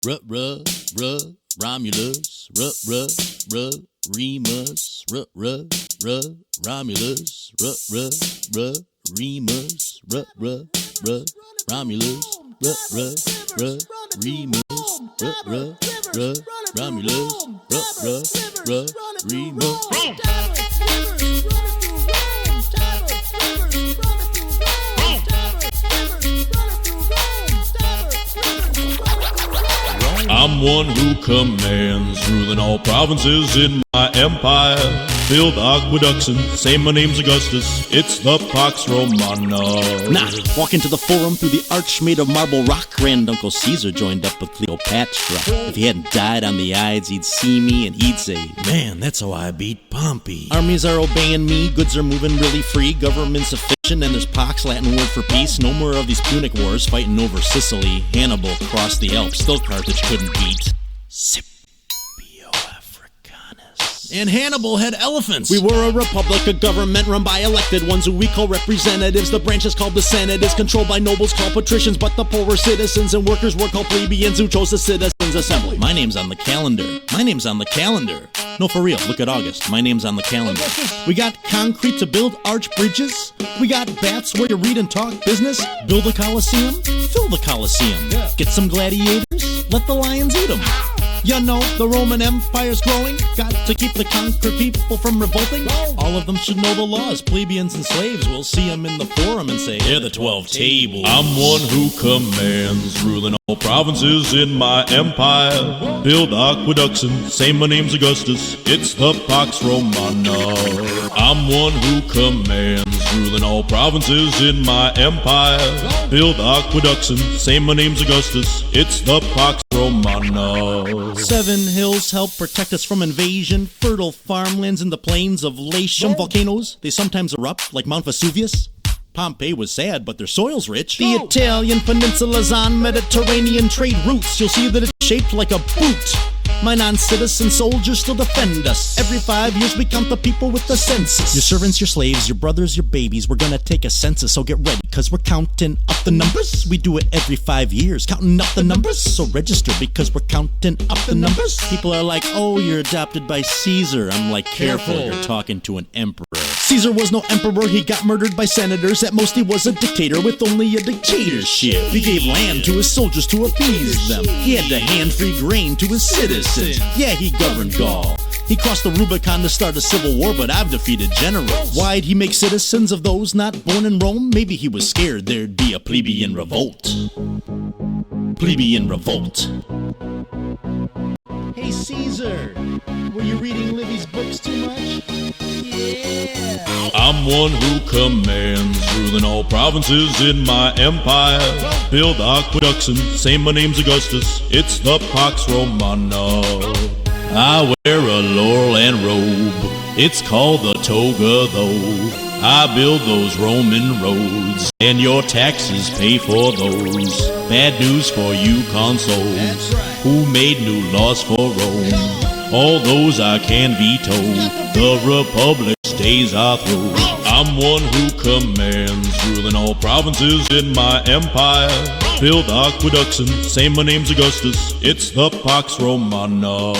Romulus, Remus, Romulus, Remus, Romulus, Remus, Romulus, Remus. I'm one who commands, ruling all provinces in my empire. Build aqueducts and say my name's Augustus. It's the Pax Romana. Nah, walk into the forum through the arch made of marble rock. Grand Uncle Caesar joined up with Cleopatra. If he hadn't died on the Ides, he'd see me and he'd say, man, that's how I beat Pompey. Armies are obeying me, goods are moving really free. Government's efficient and there's Pax, Latin word for peace. No more of these Punic wars fighting over Sicily. Hannibal crossed the Alps, still Carthage couldn't beat. And Hannibal had elephants. We were a republic, a government run by elected ones who we call representatives. The branch is called the Senate, is controlled by nobles called patricians, but the poor were citizens and workers were called plebeians who chose the citizens' assembly. My name's on the calendar. My name's on the calendar. No, for real, look at August. My name's on the calendar. We got concrete to build arch bridges. We got baths where you read and talk business. Build a coliseum, fill the coliseum. Get some gladiators, let the lions eat them. You know, the Roman Empire's growing. Got to keep the conquered people from revolting. All of them should know the laws. Plebeians and slaves will see them in the forum and say, they're the 12 tables. I'm one who commands, ruling all provinces in my empire. Build aqueducts and say my name's Augustus. It's the Pax Romana. I'm one who commands, ruling all provinces in my empire. Build aqueducts and say my name's Augustus. It's the Pax Romana. 7 hills help protect us from invasion. Fertile farmlands in the plains of Latium. Volcanoes, they sometimes erupt like Mount Vesuvius. Pompeii was sad, but their soil's rich. The Italian peninsula's on Mediterranean trade routes. You'll see that it's shaped like a boot. My non-citizen soldiers still defend us. Every 5 years we count the people with the census. Your servants, your slaves, your brothers, your babies. We're gonna take a census, so get ready, cause we're counting up the numbers. We do it every 5 years, counting up the numbers. So register, because we're counting up the numbers. People are like, oh, you're adopted by Caesar. I'm like, careful, you're talking to an emperor. Caesar was no emperor, he got murdered by senators. At most he was a dictator with only a dictatorship. He gave land to his soldiers to appease them. He had to hand free grain to his citizens. Yeah, he governed Gaul. He crossed the Rubicon to start a civil war, but I've defeated generals. Why'd he make citizens of those not born in Rome? Maybe he was scared there'd be a plebeian revolt. Plebeian revolt. Hey Caesar, were you reading Livy's books too much? Yeah. I'm one who commands, ruling all provinces in my empire. Build aqueducts and say my name's Augustus. It's the Pax Romana. I wear a laurel and robe. It's called the toga though. I build those Roman roads, and your taxes pay for those. Bad news for you consuls, who made new laws for Rome. All those I can veto, the Republic's days are through. I'm one who commands, ruling all provinces in my empire. Build aqueducts and say my name's Augustus. It's the Pax Romana.